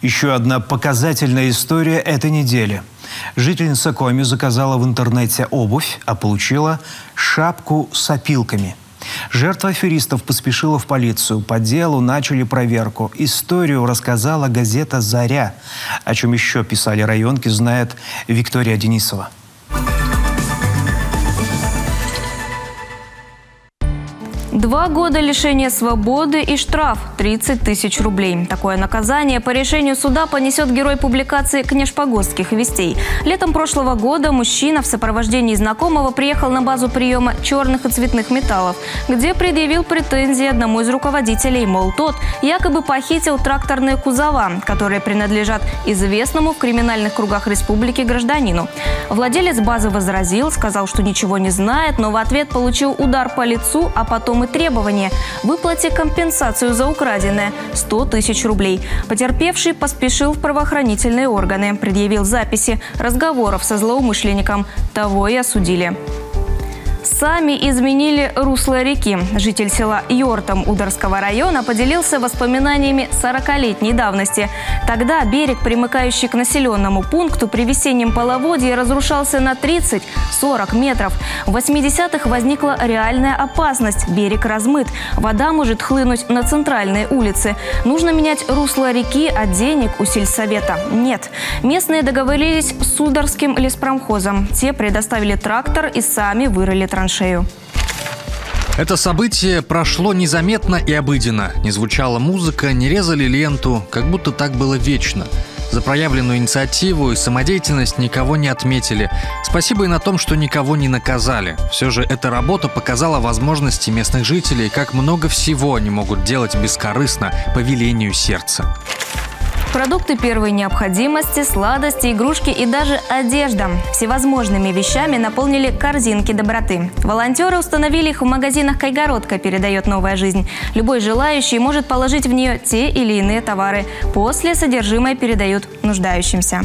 Еще одна показательная история этой недели. Жительница Коми заказала в интернете обувь, а получила шапку с опилками. Жертва аферистов поспешила в полицию. По делу начали проверку. Историю рассказала газета «Заря». О чем еще писали районки, знает Виктория Денисова. 2 года лишения свободы и штраф 30 тысяч рублей. Такое наказание по решению суда понесет герой публикации «Кнешпогостских вестей». Летом прошлого года мужчина в сопровождении знакомого приехал на базу приема черных и цветных металлов, где предъявил претензии одному из руководителей, мол, тот якобы похитил тракторные кузова, которые принадлежат известному в криминальных кругах республики гражданину. Владелец базы возразил, сказал, что ничего не знает, но в ответ получил удар по лицу, а потом и требование – выплате компенсацию за украденное – 100 тысяч рублей. Потерпевший поспешил в правоохранительные органы, предъявил записи разговоров со злоумышленником. Того и осудили. Сами изменили русло реки. Житель села Йортом Ударского района поделился воспоминаниями 40-летней давности. Тогда берег, примыкающий к населенному пункту, при весеннем половодье разрушался на 30-40 метров. В 80-х возникла реальная опасность. Берег размыт. Вода может хлынуть на центральные улицы. Нужно менять русло реки, а денег у сельсовета нет. Местные договорились с Ударским леспромхозом. Те предоставили трактор и сами вырыли траншею. Это событие прошло незаметно и обыденно. Не звучала музыка, не резали ленту, как будто так было вечно. За проявленную инициативу и самодеятельность никого не отметили. Спасибо и на том, что никого не наказали. Все же эта работа показала возможности местных жителей, как много всего они могут делать бескорыстно, по велению сердца. Продукты первой необходимости, сладости, игрушки и даже одежда. Всевозможными вещами наполнили корзинки доброты. Волонтеры установили их в магазинах «Кайгородка», передает «Новая жизнь». Любой желающий может положить в нее те или иные товары. После содержимое передают нуждающимся.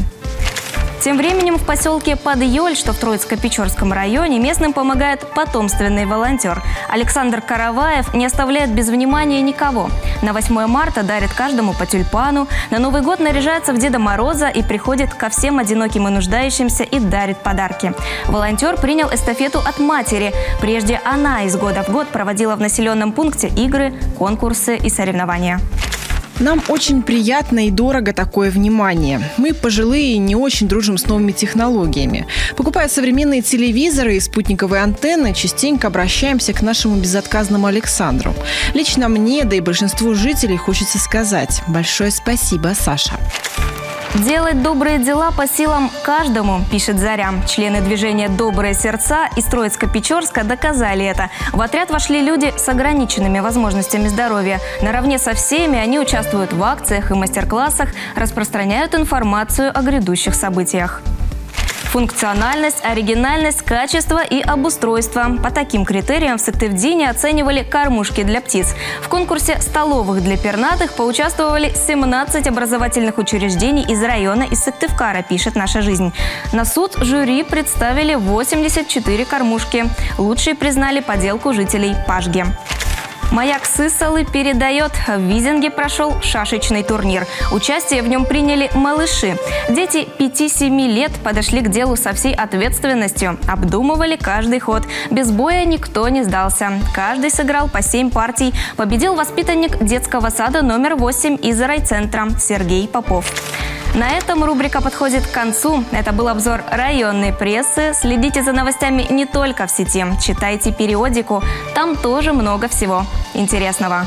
Тем временем в поселке Подъёль, что в Троицко-Печорском районе, местным помогает потомственный волонтер. Александр Караваев не оставляет без внимания никого. На 8 марта дарит каждому по тюльпану, на Новый год наряжается в Деда Мороза и приходит ко всем одиноким и нуждающимся и дарит подарки. Волонтер принял эстафету от матери. Прежде она из года в год проводила в населенном пункте игры, конкурсы и соревнования. Нам очень приятно и дорого такое внимание. Мы, пожилые, не очень дружим с новыми технологиями. Покупая современные телевизоры и спутниковые антенны, частенько обращаемся к нашему безотказному Александру. Лично мне, да и большинству жителей хочется сказать большое спасибо, Саша. Делать добрые дела по силам каждому, пишет «Заря». Члены движения «Добрые сердца» из Троицко-Печорска доказали это. В отряд вошли люди с ограниченными возможностями здоровья. Наравне со всеми они участвуют в акциях и мастер-классах, распространяют информацию о грядущих событиях. Функциональность, оригинальность, качество и обустройство. По таким критериям в Сыктывдине оценивали кормушки для птиц. В конкурсе столовых для пернатых поучаствовали 17 образовательных учреждений из района из Сыктывкара, пишет «Наша жизнь». На суд жюри представили 84 кормушки. Лучшие признали поделку жителей Пажги. Маяк Сысолы передает. В Визинге прошел шашечный турнир. Участие в нем приняли малыши. Дети 5-7 лет подошли к делу со всей ответственностью. Обдумывали каждый ход. Без боя никто не сдался. Каждый сыграл по 7 партий. Победил воспитанник детского сада номер 8 из райцентра Сергей Попов. На этом рубрика подходит к концу. Это был обзор районной прессы. Следите за новостями не только в сети. Читайте периодику. Там тоже много всего интересного.